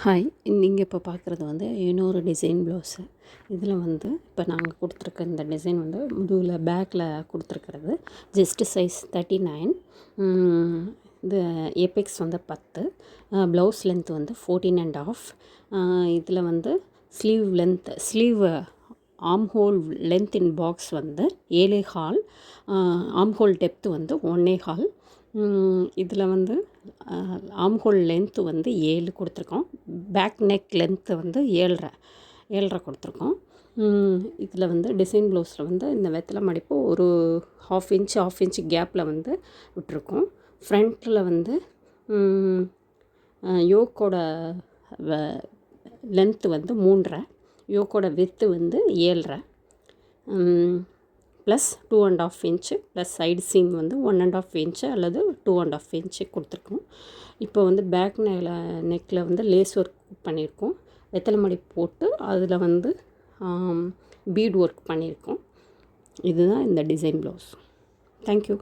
Hi, நீங்கள் இப்போ பார்க்குறது வந்து இன்னொரு டிசைன் ப்ளவுஸு. இதில் வந்து இப்போ நாங்கள் கொடுத்துருக்க இந்த டிசைன் வந்து முதுகில் பேக்கில் கொடுத்துருக்கிறது. Just size 39. இது ஏபெக்ஸ் வந்து 10. ப்ளவுஸ் லென்த் வந்து 14.5. இதில் வந்து ஸ்லீவ் ஆம் ஹோல் லென்த் இன் பாக்ஸ் வந்து 7.25. ஆம் ஹோல் டெப்த்து வந்து 1.25. இதில் வந்து ஆம்ஹோல் லென்த்து வந்து 7 கொடுத்துருக்கோம். பேக் நெக் லென்த்து வந்து 7.5 கொடுத்துருக்கோம். இதில் வந்து டிசைன் ப்ளவுஸில் வந்து இந்த வெத்தலை மடிப்பு ஒரு ஹாஃப் இன்ச் கேப்பில் வந்து விட்டுருக்கோம். ஃப்ரண்ட்டில் வந்து யோக்கோட லென்த்து வந்து 3.5, யோக்கோட வித்து வந்து 7.5 plus 2.5 inch plus side seam வந்து 1.5 இன்ச்சு அல்லது 2.5 இன்ச்சு கொடுத்துருக்கோம். இப்போ வந்து பேக் நெக்கில் வந்து லேஸ் ஒர்க் பண்ணியிருக்கோம். வெத்தலை மடிப்பு போட்டு அதில் வந்து பீட் ஒர்க் பண்ணியிருக்கோம். இதுதான் இந்த டிசைன் ப்ளவுஸ். தேங்க்யூ.